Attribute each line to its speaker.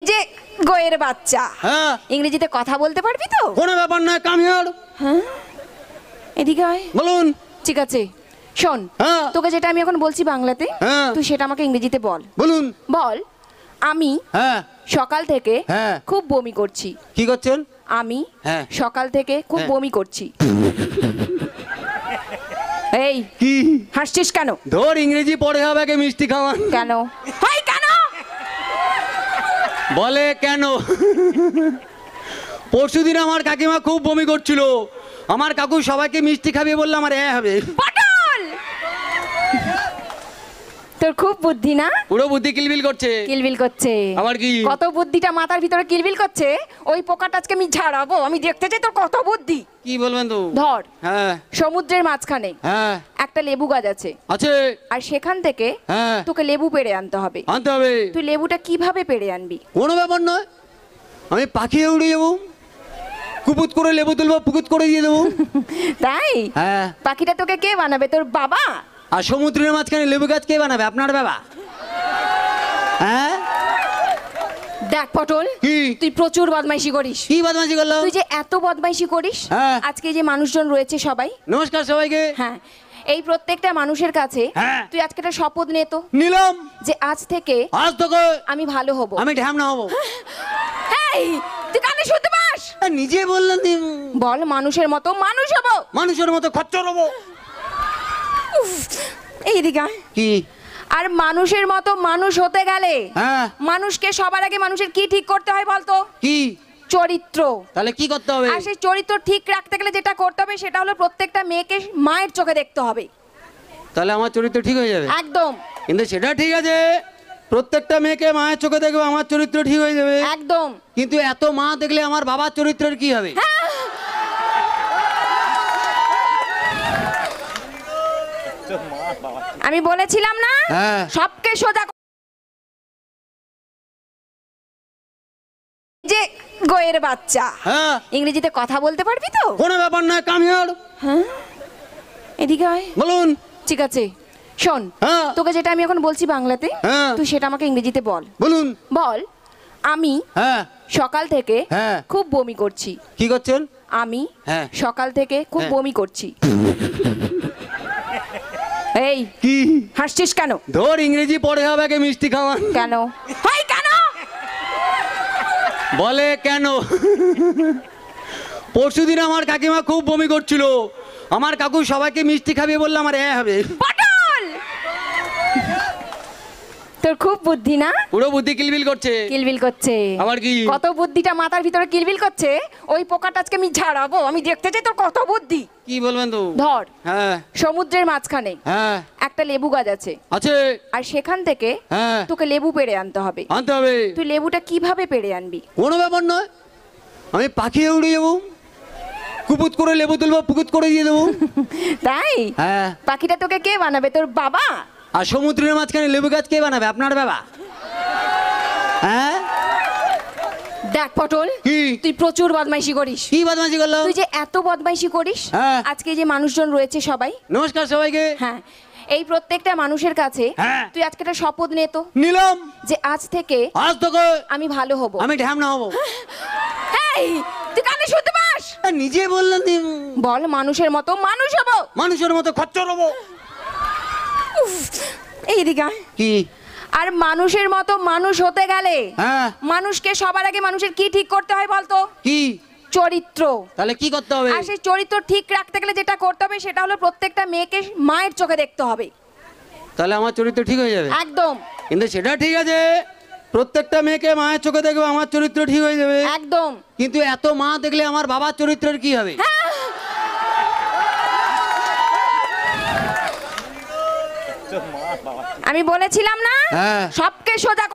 Speaker 1: যে গোয়ের বাচ্চা,
Speaker 2: হ্যাঁ
Speaker 1: ইংরেজিতে কথা বলতে পারবি তো?
Speaker 2: কোনো ব্যাপার নয়, কাম হিয়ার।
Speaker 1: হ্যাঁ, এদিকে আয়।
Speaker 2: বলুন।
Speaker 1: ঠিক আছে, শোন,
Speaker 2: হ্যাঁ
Speaker 1: তোকে যেটা আমি এখন বলছি বাংলাতে,
Speaker 2: হ্যাঁ
Speaker 1: তুই সেটা আমাকে ইংরেজিতে বল।
Speaker 2: বলুন।
Speaker 1: বল, আমি
Speaker 2: হ্যাঁ
Speaker 1: সকাল থেকে
Speaker 2: হ্যাঁ
Speaker 1: খুব বমি করছি।
Speaker 2: কি করছেন?
Speaker 1: আমি
Speaker 2: হ্যাঁ
Speaker 1: সকাল থেকে খুব
Speaker 2: হ্যাঁ।
Speaker 1: বমি করছি। এই
Speaker 2: কি
Speaker 1: হাসছিস কেন?
Speaker 2: ধর ইংরেজি পড়ে হবে কে মিষ্টি খাওয়ান।
Speaker 1: কেন হয় কেন?
Speaker 2: বলে কেন? পরশুদিন আমার কাকিমা খুব বমি করছিল, আমার কাকু সবাইকে মিষ্টি খাবিয়ে বললে আমার হবে।
Speaker 1: পটল, তোর খুব বুদ্ধি না?
Speaker 2: পুরো বুদ্ধি কিলবিল করছে।
Speaker 1: কিলবিল করছে?
Speaker 2: আমার কি?
Speaker 1: কত বুদ্ধিটা মাথার ভিতরে কিলবিল করছে, ওই পোকাটা আজকে আমি ঝাড়াবো। আমি দেখতে চাই তোর কত বুদ্ধি।
Speaker 2: কি বলবেন তো?
Speaker 1: ধর,
Speaker 2: হ্যাঁ
Speaker 1: সমুদ্রের মাঝখানে
Speaker 2: হ্যাঁ
Speaker 1: একটা লেবু গাছ আছে,
Speaker 2: আছে।
Speaker 1: আর সেখান থেকে
Speaker 2: হ্যাঁ
Speaker 1: তোকে লেবু পেড়ে আনতে হবে।
Speaker 2: আনতে হবে।
Speaker 1: তুই লেবুটা কিভাবে পেড়ে আনবি?
Speaker 2: কোনো ব্যাপার নয়, আমি পাখি উড়ে যাবো, কুপুত করে লেবু তুলবো, পুকুত করে দিয়ে দেবো।
Speaker 1: তাই?
Speaker 2: হ্যাঁ।
Speaker 1: পাখিটা তোকে কে বানাবে? তোর বাবা?
Speaker 2: আর সমুদ্রের মাঝখানে লেবু গাছ কে বানাবে? আপনার বাবা। হ্যাঁ
Speaker 1: দেখ পটল,
Speaker 2: কি?
Speaker 1: তুই প্রচুর বদমাইশি করিস।
Speaker 2: কি বদমাশি করলো?
Speaker 1: তুই যে এত বদমাইশি করিস,
Speaker 2: হ্যাঁ।
Speaker 1: আজকে যে মানুষজন রয়েছে সবাই,
Speaker 2: নমস্কার সবাইকে।
Speaker 1: হ্যাঁ, এই প্রত্যেকটা মানুষের কাছে
Speaker 2: হ্যাঁ।
Speaker 1: তুই আজকে একটা শপথ নে তো,
Speaker 2: নিলাম।
Speaker 1: যে আজ থেকে
Speaker 2: আজ তোকে
Speaker 1: আমি ভালো হব।
Speaker 2: আমি ঢ্যামনা হবো।
Speaker 1: এই, তুই কানে শুনতে পাস?
Speaker 2: নিজে বললেন
Speaker 1: বল, মানুষের মতো মানুষ হব।
Speaker 2: মানুষের মতো খচ্চর হবো।
Speaker 1: এইদিকে আয়।
Speaker 2: কি?
Speaker 1: আর মানুষের মতো মানুষ হতে গেলে
Speaker 2: হ্যাঁ
Speaker 1: মানুষকে সবার আগে মানুষের কি ঠিক করতে হয় বলতো?
Speaker 2: কি?
Speaker 1: চরিত্র।
Speaker 2: তাহলে কি করতে হবে?
Speaker 1: আর সেই চরিত্র ঠিক রাখতে গেলে যেটা করতে হবে সেটা হলো প্রত্যেকটা মেয়েকে মায়ের চোখে দেখতে হবে।
Speaker 2: তাহলে আমার চরিত্র ঠিক হয়ে যাবে?
Speaker 1: একদম
Speaker 2: কিন্তু সেটা ঠিক আছে, প্রত্যেকটা মেয়েকে মায়ের চোখে দেখবে, আমার চরিত্র ঠিক হয়ে যাবে।
Speaker 1: একদম।
Speaker 2: কিন্তু এত মা দেখলে আমার বাবার চরিত্রের কি হবে?
Speaker 1: আমি বলেছিলাম না,
Speaker 2: হ্যাঁ
Speaker 1: সবকে সোজা যে গোয়ের বাচ্চা,
Speaker 2: হ্যাঁ
Speaker 1: ইংরেজিতে কথা বলতে পারবি তো?
Speaker 2: কোনো ব্যাপার নয়, কাম হিয়ার।
Speaker 1: হ্যাঁ, এদিকে আয়।
Speaker 2: বলুন।
Speaker 1: ঠিক আছে, শোন,
Speaker 2: হ্যাঁ
Speaker 1: তোকে যেটা আমি এখন বলছি বাংলাতে,
Speaker 2: হ্যাঁ
Speaker 1: তুই সেটা আমাকে ইংরেজিতে বল।
Speaker 2: বলুন।
Speaker 1: বল, আমি
Speaker 2: হ্যাঁ
Speaker 1: সকাল থেকে
Speaker 2: হ্যাঁ
Speaker 1: খুব বমি করছি।
Speaker 2: কি করছেন?
Speaker 1: আমি
Speaker 2: হ্যাঁ
Speaker 1: সকাল থেকে খুব
Speaker 2: হ্যাঁ।
Speaker 1: বমি করছি। এই
Speaker 2: কি?
Speaker 1: হাসছিস কেন?
Speaker 2: ধর ইংরেজি পড়ে হবে কে মিষ্টি খাওয়ান।
Speaker 1: কেন হয় কেন?
Speaker 2: বলে কেন? পরশুদিন আমার কাকিমা খুব বমি করছিল, আমার কাকু সবাইকে মিষ্টি খাবিয়ে বললে আমার হবে।
Speaker 1: পটল, তোর খুব বুদ্ধি না?
Speaker 2: পুরো বুদ্ধি কিলবিল করছে।
Speaker 1: কিলবিল করছে?
Speaker 2: আমার কি?
Speaker 1: কত বুদ্ধিটা মাথার ভিতরে কিলবিল করছে, ওই পোকাটা আজকে আমি ঝাড়াবো। আমি দেখতে চাই তোর কত বুদ্ধি।
Speaker 2: কি বলবেন তো?
Speaker 1: ধর,
Speaker 2: হ্যাঁ
Speaker 1: সমুদ্রের মাঝখানে
Speaker 2: হ্যাঁ
Speaker 1: একটা লেবু গাছ আছে,
Speaker 2: আছে।
Speaker 1: আর সেখান থেকে
Speaker 2: হ্যাঁ
Speaker 1: তোকে লেবু পেড়ে আনতে হবে।
Speaker 2: আনতে হবে।
Speaker 1: তুই লেবুটা কিভাবে পেড়ে আনবি?
Speaker 2: কোনো ব্যাপার নয়, আমি পাখি উড়ে যাবো, কুপুত করে লেবু তুলবো, পুকুত করে দিয়ে দেবো।
Speaker 1: তাই?
Speaker 2: হ্যাঁ।
Speaker 1: পাখিটা তোকে কে বানাবে? তোর বাবা?
Speaker 2: আর সমুদ্রের মাঝখানে লেবু গাছ কে বানাবে? আপনার বাবা। হ্যাঁ
Speaker 1: দেখ পটল,
Speaker 2: কি?
Speaker 1: তুই প্রচুর বদমাইশি করিস।
Speaker 2: কি বদমাশি করলো?
Speaker 1: তুই যে এত বদমাইশি করিস,
Speaker 2: হ্যাঁ।
Speaker 1: আজকে যে মানুষজন রয়েছে সবাই,
Speaker 2: নমস্কার সবাইকে।
Speaker 1: হ্যাঁ, এই প্রত্যেকটা মানুষের কাছে
Speaker 2: হ্যাঁ।
Speaker 1: তুই আজকে একটা শপথ নে তো,
Speaker 2: নিলাম।
Speaker 1: যে আজ থেকে
Speaker 2: আজ তোকে
Speaker 1: আমি ভালো হব।
Speaker 2: আমি ঢ্যামনা হবো।
Speaker 1: এই, তুই কানে শুনতে পাস?
Speaker 2: নিজে বললেন
Speaker 1: বল, মানুষের মতো মানুষ হব।
Speaker 2: মানুষের মতো খচ্চর হবো।
Speaker 1: এইদিকে আয়।
Speaker 2: কি?
Speaker 1: আর মানুষের মতো মানুষ হতে গেলে
Speaker 2: হ্যাঁ
Speaker 1: মানুষকে সবার আগে মানুষের কি ঠিক করতে হয় বলতো?
Speaker 2: কি?
Speaker 1: চরিত্র।
Speaker 2: তাহলে কি করতে হবে?
Speaker 1: আর সেই চরিত্র ঠিক রাখতে গেলে যেটা করতে হবে সেটা হলো প্রত্যেকটা মেয়েকে মায়ের চোখে দেখতে হবে।
Speaker 2: তাহলে আমার চরিত্র ঠিক হয়ে যাবে?
Speaker 1: একদম।
Speaker 2: কিন্তু সেটা ঠিক আছে, প্রত্যেকটা মেয়েকে মায়ের চোখে দেখবে, আমার চরিত্র ঠিক হয়ে যাবে।
Speaker 1: একদম।
Speaker 2: কিন্তু এত মা দেখলে আমার বাবার চরিত্রের কি হবে?
Speaker 1: আমি বলেছিলাম না,
Speaker 2: হ্যাঁ
Speaker 1: সবকে সোজা